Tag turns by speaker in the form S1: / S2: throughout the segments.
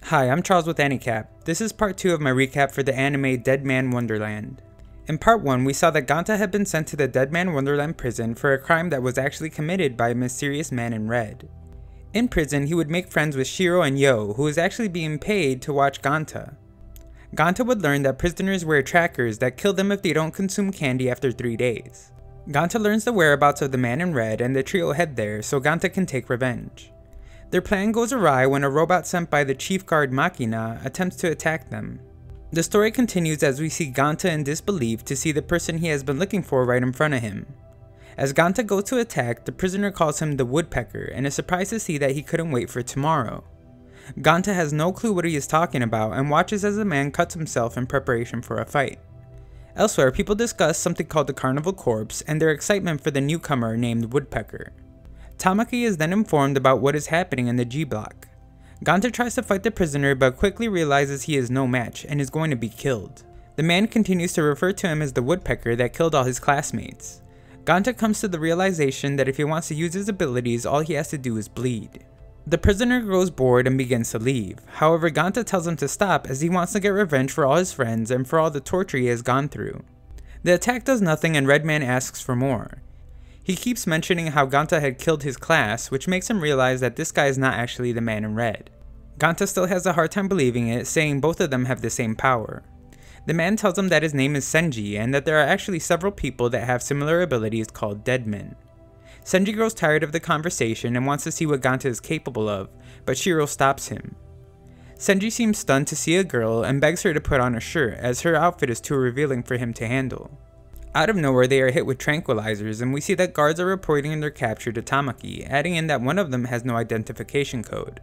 S1: Hi, I'm Charles with Anycap. This is part 2 of my recap for the anime Dead Man Wonderland. In part 1, we saw that Ganta had been sent to the Dead Man Wonderland prison for a crime that was actually committed by a mysterious man in red. In prison, he would make friends with Shiro and Yo, who was actually being paid to watch Ganta. Ganta would learn that prisoners wear trackers that kill them if they don't consume candy after 3 days. Ganta learns the whereabouts of the man in red and the trio head there so Ganta can take revenge. Their plan goes awry when a robot sent by the chief guard Makina attempts to attack them. The story continues as we see Ganta in disbelief to see the person he has been looking for right in front of him. As Ganta goes to attack, the prisoner calls him the Woodpecker and is surprised to see that he couldn't wait for tomorrow. Ganta has no clue what he is talking about and watches as the man cuts himself in preparation for a fight. Elsewhere, people discuss something called the Carnival Corpse and their excitement for the newcomer named Woodpecker. Tamaki is then informed about what is happening in the G Block. Ganta tries to fight the prisoner but quickly realizes he is no match and is going to be killed. The man continues to refer to him as the Woodpecker that killed all his classmates. Ganta comes to the realization that if he wants to use his abilities, all he has to do is bleed. The prisoner grows bored and begins to leave. However, Ganta tells him to stop as he wants to get revenge for all his friends and for all the torture he has gone through. The attack does nothing and Redman asks for more. He keeps mentioning how Ganta had killed his class, which makes him realize that this guy is not actually the man in red. Ganta still has a hard time believing it, saying both of them have the same power. The man tells him that his name is Senji and that there are actually several people that have similar abilities called Deadmen. Senji grows tired of the conversation and wants to see what Ganta is capable of, but Shiro stops him. Senji seems stunned to see a girl and begs her to put on a shirt as her outfit is too revealing for him to handle. Out of nowhere, they are hit with tranquilizers and we see that guards are reporting their capture to Tamaki, adding in that one of them has no identification code.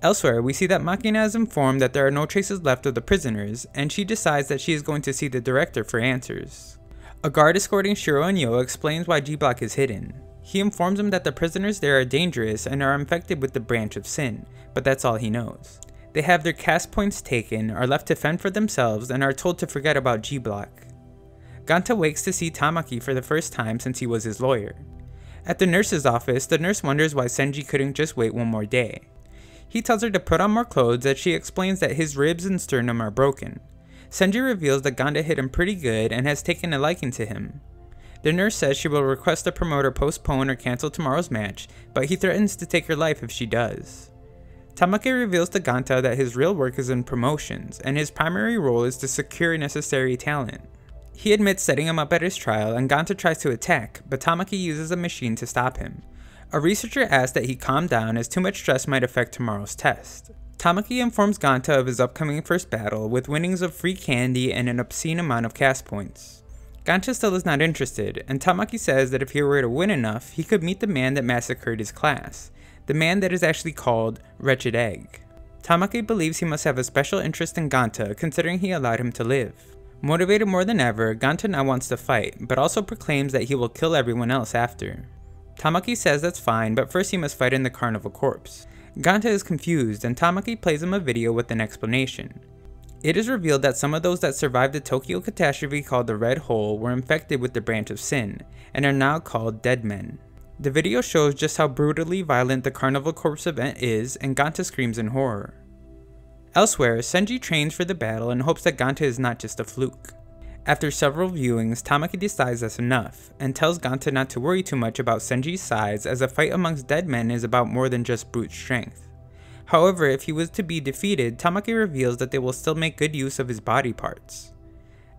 S1: Elsewhere, we see that Makina is informed that there are no traces left of the prisoners, and she decides that she is going to see the director for answers. A guard escorting Shiro and Yo explains why G-Block is hidden. He informs him that the prisoners there are dangerous and are infected with the branch of sin, but that's all he knows. They have their cast points taken, are left to fend for themselves, and are told to forget about G-Block. Ganta wakes to see Tamaki for the first time since he was his lawyer. At the nurse's office, the nurse wonders why Senji couldn't just wait one more day. He tells her to put on more clothes as she explains that his ribs and sternum are broken. Senji reveals that Ganta hit him pretty good and has taken a liking to him. The nurse says she will request the promoter postpone or cancel tomorrow's match, but he threatens to take her life if she does. Tamaki reveals to Ganta that his real work is in promotions, and his primary role is to secure necessary talent. He admits setting him up at his trial and Ganta tries to attack, but Tamaki uses a machine to stop him. A researcher asks that he calm down as too much stress might affect tomorrow's test. Tamaki informs Ganta of his upcoming first battle with winnings of free candy and an obscene amount of cast points. Ganta still is not interested, and Tamaki says that if he were to win enough, he could meet the man that massacred his class, the man that is actually called Wretched Egg. Tamaki believes he must have a special interest in Ganta considering he allowed him to live. Motivated more than ever, Ganta now wants to fight, but also proclaims that he will kill everyone else after. Tamaki says that's fine, but first he must fight in the Carnival Corpse. Ganta is confused, and Tamaki plays him a video with an explanation. It is revealed that some of those that survived the Tokyo catastrophe called the Red Hole were infected with the branch of sin, and are now called Deadmen. The video shows just how brutally violent the Carnival Corpse event is, and Ganta screams in horror. Elsewhere, Senji trains for the battle and hopes that Ganta is not just a fluke. After several viewings, Tamaki decides that's enough, and tells Ganta not to worry too much about Senji's size as a fight amongst dead men is about more than just brute strength. However, if he was to be defeated, Tamaki reveals that they will still make good use of his body parts.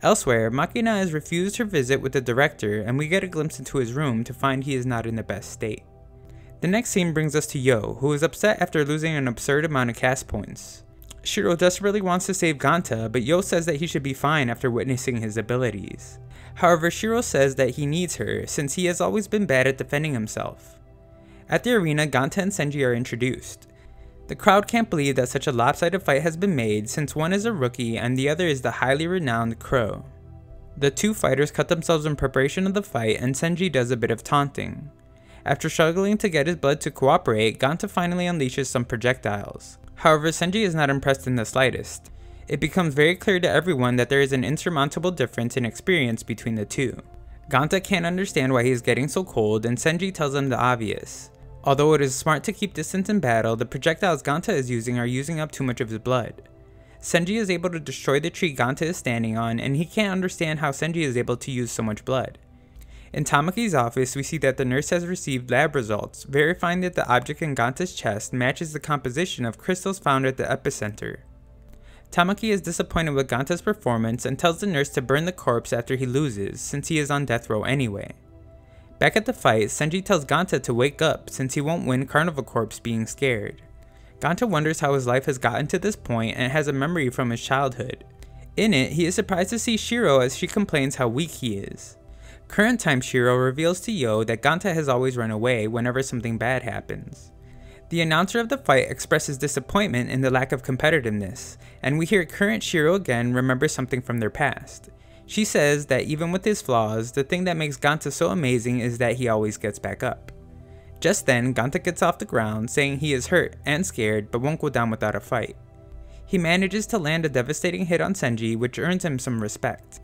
S1: Elsewhere, Makina is refused her visit with the director and we get a glimpse into his room to find he is not in the best state. The next scene brings us to Yo, who is upset after losing an absurd amount of cast points. Shiro desperately wants to save Ganta, but Yo says that he should be fine after witnessing his abilities. However, Shiro says that he needs her, since he has always been bad at defending himself. At the arena, Ganta and Senji are introduced. The crowd can't believe that such a lopsided fight has been made, since one is a rookie and the other is the highly renowned Crow. The two fighters cut themselves in preparation of the fight, and Senji does a bit of taunting. After struggling to get his blood to cooperate, Ganta finally unleashes some projectiles. However, Senji is not impressed in the slightest. It becomes very clear to everyone that there is an insurmountable difference in experience between the two. Ganta can't understand why he is getting so cold, and Senji tells him the obvious. Although it is smart to keep distance in battle, the projectiles Ganta is using are using up too much of his blood. Senji is able to destroy the tree Ganta is standing on, and he can't understand how Senji is able to use so much blood. In Tamaki's office, we see that the nurse has received lab results, verifying that the object in Ganta's chest matches the composition of crystals found at the epicenter. Tamaki is disappointed with Ganta's performance and tells the nurse to burn the corpse after he loses, since he is on death row anyway. Back at the fight, Senji tells Ganta to wake up since he won't win Carnival Corpse being scared. Ganta wonders how his life has gotten to this point and has a memory from his childhood. In it, he is surprised to see Shiro as she complains how weak he is. Current time Shiro reveals to Yo that Ganta has always run away whenever something bad happens. The announcer of the fight expresses disappointment in the lack of competitiveness, and we hear current Shiro again remember something from their past. She says that even with his flaws, the thing that makes Ganta so amazing is that he always gets back up. Just then, Ganta gets off the ground, saying he is hurt and scared but won't go down without a fight. He manages to land a devastating hit on Senji, which earns him some respect.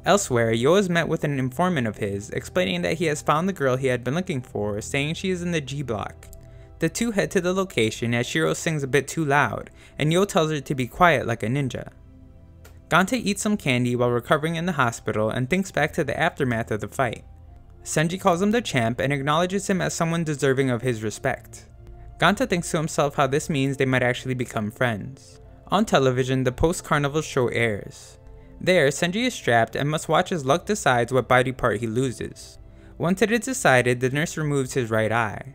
S1: Elsewhere, Yo is met with an informant of his, explaining that he has found the girl he had been looking for, saying she is in the G block. The two head to the location as Shiro sings a bit too loud, and Yo tells her to be quiet like a ninja. Ganta eats some candy while recovering in the hospital and thinks back to the aftermath of the fight. Senji calls him the champ and acknowledges him as someone deserving of his respect. Ganta thinks to himself how this means they might actually become friends. On television, the post-carnival show airs. There, Senji is strapped and must watch as luck decides what body part he loses. Once it is decided, the nurse removes his right eye.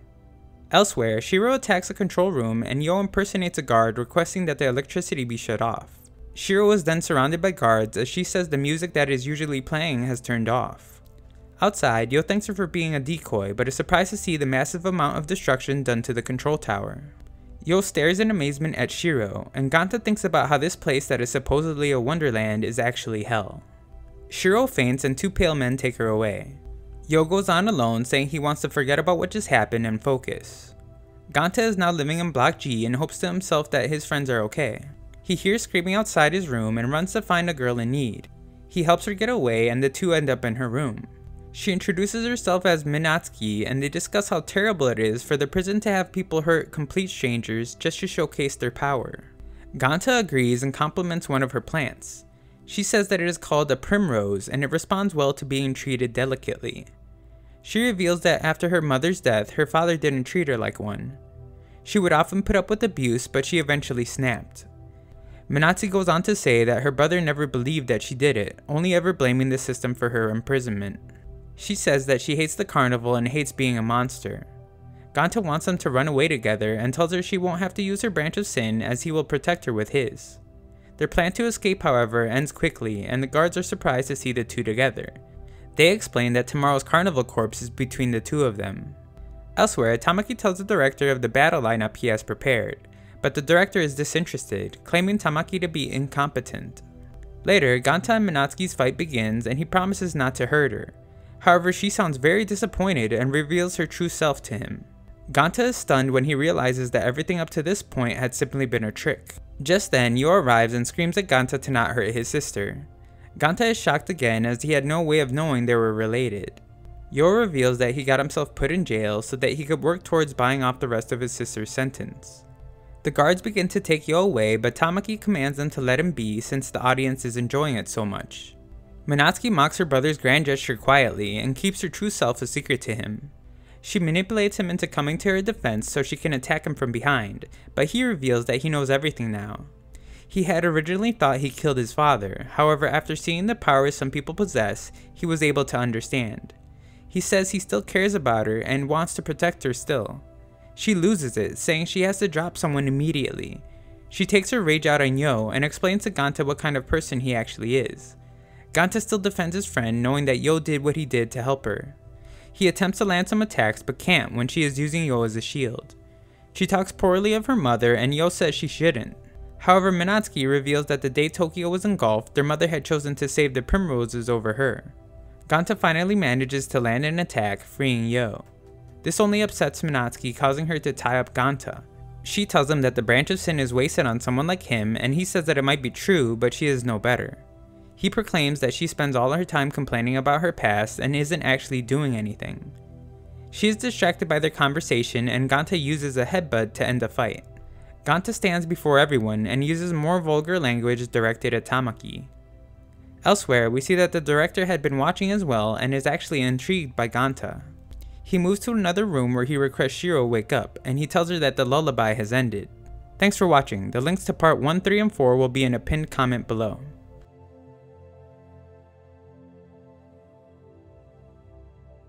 S1: Elsewhere, Shiro attacks a control room and Yo impersonates a guard requesting that the electricity be shut off. Shiro is then surrounded by guards as she says the music that is usually playing has turned off. Outside, Yo thanks her for being a decoy but is surprised to see the massive amount of destruction done to the control tower. Yo stares in amazement at Shiro, and Ganta thinks about how this place that is supposedly a wonderland is actually hell. Shiro faints and two pale men take her away. Yo goes on alone, saying he wants to forget about what just happened and focus. Ganta is now living in Block G and hopes to himself that his friends are okay. He hears screaming outside his room and runs to find a girl in need. He helps her get away and the two end up in her room. She introduces herself as Minatsuki and they discuss how terrible it is for the prison to have people hurt complete strangers just to showcase their power. Ganta agrees and compliments one of her plants. She says that it is called a primrose and it responds well to being treated delicately. She reveals that after her mother's death, her father didn't treat her like one. She would often put up with abuse, but she eventually snapped. Minatsuki goes on to say that her brother never believed that she did it, only ever blaming the system for her imprisonment. She says that she hates the carnival and hates being a monster. Ganta wants them to run away together and tells her she won't have to use her branch of sin as he will protect her with his. Their plan to escape, however, ends quickly and the guards are surprised to see the two together. They explain that tomorrow's Carnival Corpse is between the two of them. Elsewhere, Tamaki tells the director of the battle lineup he has prepared, but the director is disinterested, claiming Tamaki to be incompetent. Later, Ganta and Minatsuki's fight begins and he promises not to hurt her. However, she sounds very disappointed and reveals her true self to him. Ganta is stunned when he realizes that everything up to this point had simply been a trick. Just then, Yo arrives and screams at Ganta to not hurt his sister. Ganta is shocked again as he had no way of knowing they were related. Yo reveals that he got himself put in jail so that he could work towards buying off the rest of his sister's sentence. The guards begin to take Yo away, but Tamaki commands them to let him be since the audience is enjoying it so much. Minatsuki mocks her brother's grand gesture quietly and keeps her true self a secret to him. She manipulates him into coming to her defense so she can attack him from behind, but he reveals that he knows everything now. He had originally thought he killed his father, however after seeing the powers some people possess, he was able to understand. He says he still cares about her and wants to protect her still. She loses it, saying she has to drop someone immediately. She takes her rage out on Yo and explains to Ganta what kind of person he actually is. Ganta still defends his friend, knowing that Yo did what he did to help her. He attempts to land some attacks but can't when she is using Yo as a shield. She talks poorly of her mother and Yo says she shouldn't. However, Minatsuki reveals that the day Tokyo was engulfed, their mother had chosen to save the primroses over her. Ganta finally manages to land an attack, freeing Yo. This only upsets Minatsuki, causing her to tie up Ganta. She tells him that the branch of sin is wasted on someone like him, and he says that it might be true, but she is no better. He proclaims that she spends all her time complaining about her past and isn't actually doing anything. She is distracted by their conversation and Ganta uses a headbutt to end the fight. Ganta stands before everyone and uses more vulgar language directed at Tamaki. Elsewhere, we see that the director had been watching as well and is actually intrigued by Ganta. He moves to another room where he requests Shiro wake up, and he tells her that the lullaby has ended. Thanks for watching. The links to part 1, 3, and 4 will be in a pinned comment below.